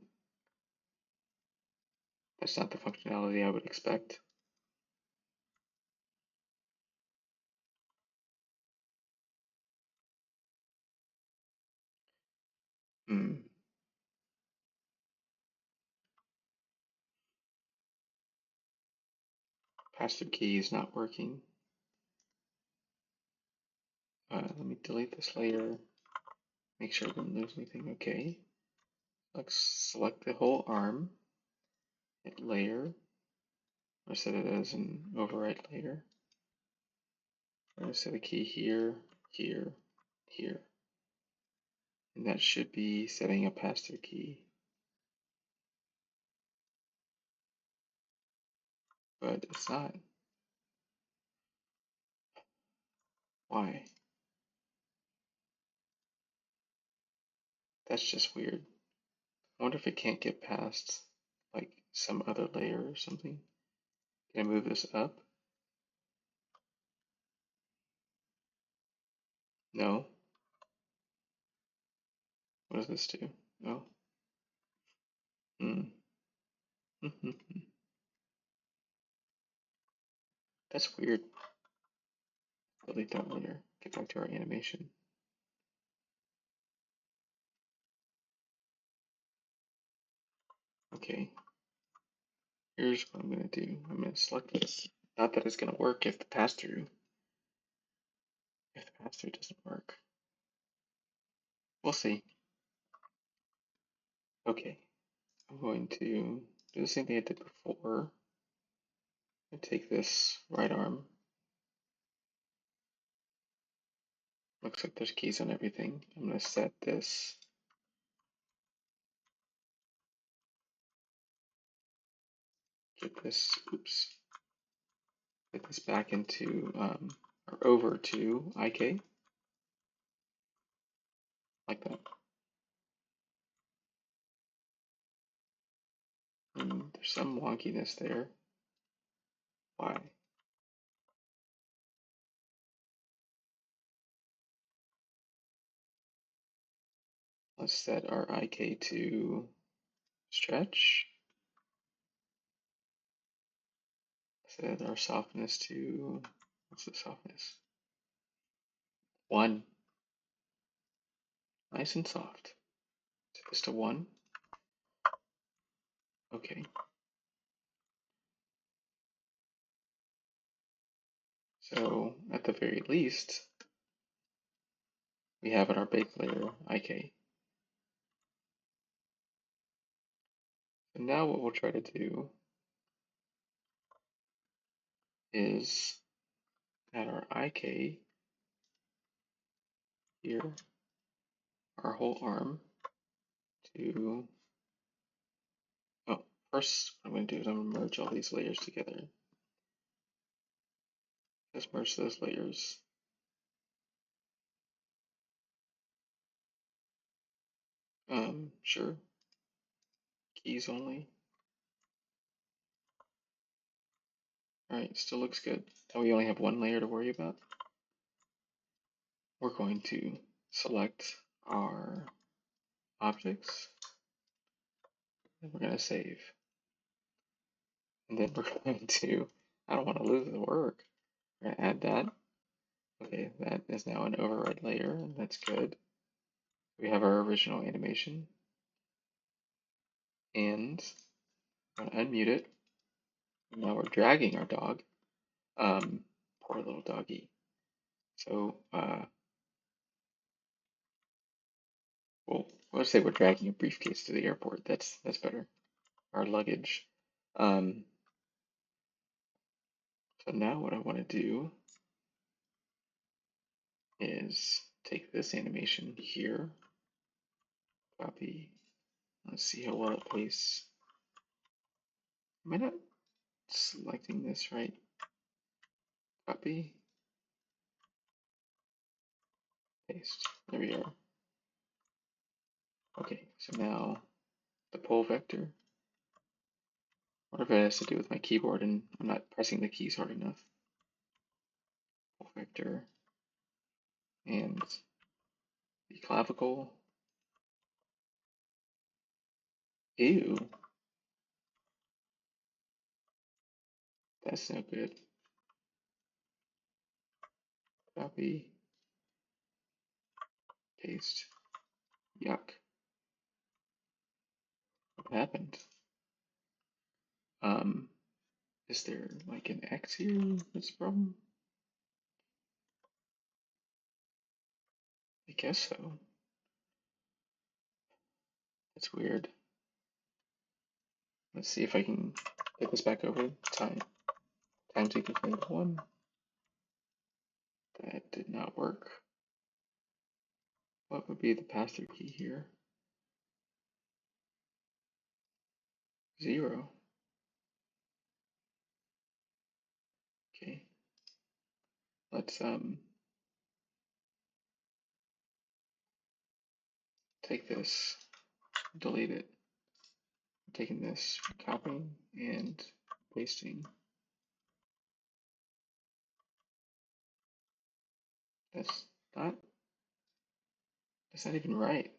That's not the functionality I would expect. Pass-through key is not working. Let me delete this layer. Make sure I didn't lose anything. Okay. Let's select the whole arm. Hit layer. Or set it as an override layer. I'm going to set a key here, here, here. And that should be setting a pass-through key. But it's not. Why? That's just weird. I wonder if it can't get past like some other layer or something. Can I move this up? No. What does this do? Oh. Hmm. That's weird. Delete that layer. Get back to our animation. Okay. Here's what I'm going to do. I'm going to select this. Not that it's going to work if the pass-through doesn't work. We'll see. Okay, I'm going to do the same thing I did before. I take this right arm. Looks like there's keys on everything. I'm going to set this. Get this, oops, get this back into, or over to IK, like that. And there's some wonkiness there. Why? Let's set our IK to stretch. Set our softness to, what's the softness? 1. Nice and soft. Set this to 1. Okay. So at the very least, we have in our base layer IK. And now what we'll try to do is add our IK here, our whole arm to, oh, first what I'm going to do is I'm going to merge all these layers together. Let's merge those layers. Sure. Keys only. Alright, still looks good. Now we only have one layer to worry about. We're going to select our objects, and we're going to save. And then we're going to, I don't want to lose the work. We're going to add that. Okay, that is now an override layer, and that's good. We have our original animation. And I'm going to unmute it. Now we're dragging our dog. Poor little doggy. So, well, let's say we're dragging a briefcase to the airport. That's better. Our luggage. So now what I want to do is take this animation here, copy. Let's see how well it pastes. Am I not selecting this right? Copy, paste. There we are. Okay, so now the pull vector. What if it has to do with my keyboard and I'm not pressing the keys hard enough? Pull vector and the clavicle. Ew, that's no good. Copy, paste. Yuck. What happened? Is there like an X here? That's the problem? I guess so. That's weird. Let's see if I can get this back over time. Time to equals 1. That did not work. What would be the pass-through key here? 0. Okay. Let's take this, delete it. I'm taking this, copying and pasting. That's not even right.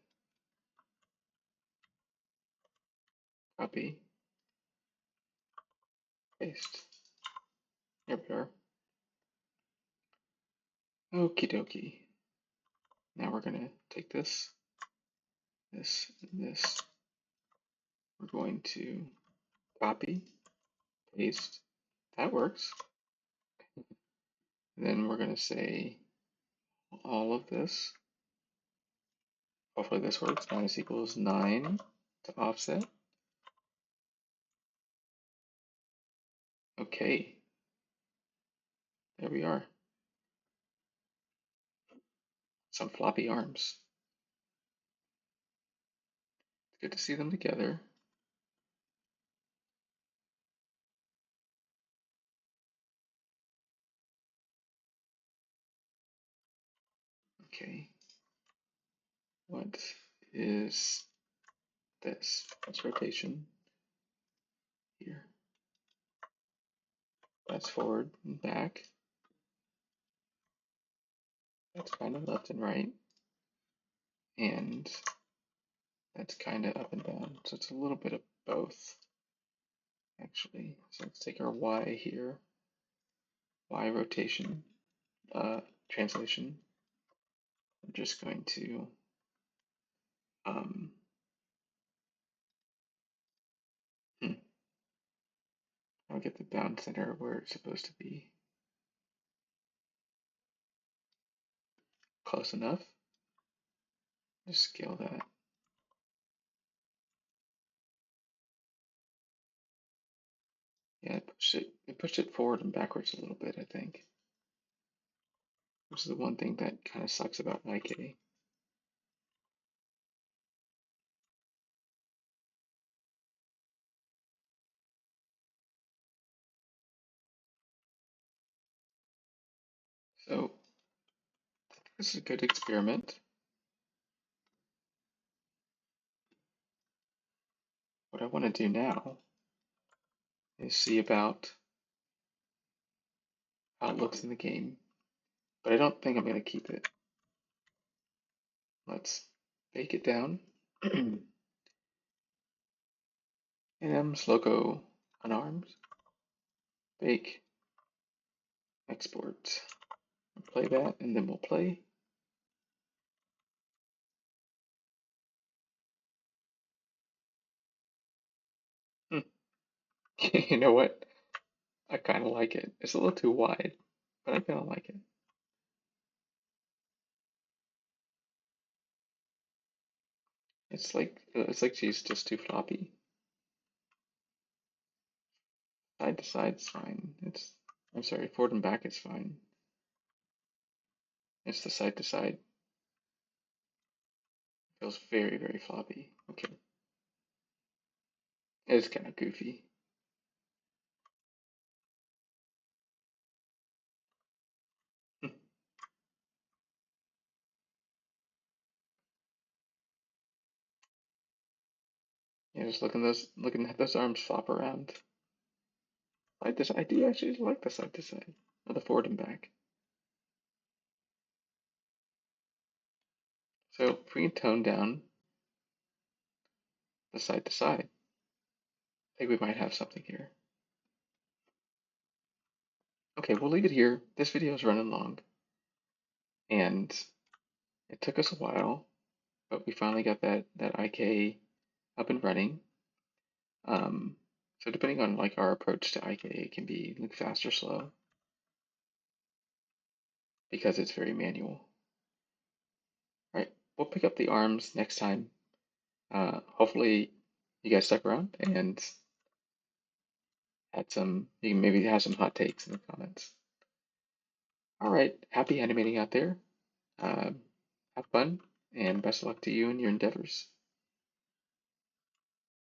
Copy, paste. There we are. Okie dokie. Now we're gonna take this, this, and this. We're going to copy, paste. That works. And then we're gonna say all of this. Hopefully this works. Minus equals 9 to offset. Okay, there we are. Some floppy arms. It's good to see them together. Okay, what is this? That's rotation here. That's forward and back. That's kind of left and right. And that's kind of up and down. So it's a little bit of both, actually. So let's take our Y here. Y rotation, translation. I'm just going to um, hmm, I'll get the down center where it's supposed to be. Close enough. Just scale that. Yeah, it pushed it forward and backwards a little bit, I think. Which is the one thing that kind of sucks about IK. So this is a good experiment. What I want to do now is see about how it looks in the game, but I don't think I'm going to keep it. Let's bake it down. M's logo on arms. Bake, export. Play that, and then we'll play. Hmm. You know what? I kind of like it. It's a little too wide, but I kind of like it. It's like she's just too floppy. Side to side is fine. I'm sorry, forward and back is fine. It's the side to side. Feels very, very floppy. Okay. It's kind of goofy. Hmm. Yeah, just looking at those arms flop around. Side to side. I do actually like the side to side. Or the forward and back. So if we can tone down the side to side, I think we might have something here. Okay, we'll leave it here. This video is running long, and it took us a while, but we finally got that IK up and running. So depending on like our approach to IK, it can be like fast or slow because it's very manual. All right, we'll pick up the arms next time. Hopefully you guys stuck around and you can maybe have some hot takes in the comments. All right, happy animating out there. Um, have fun and best of luck to you in your endeavors.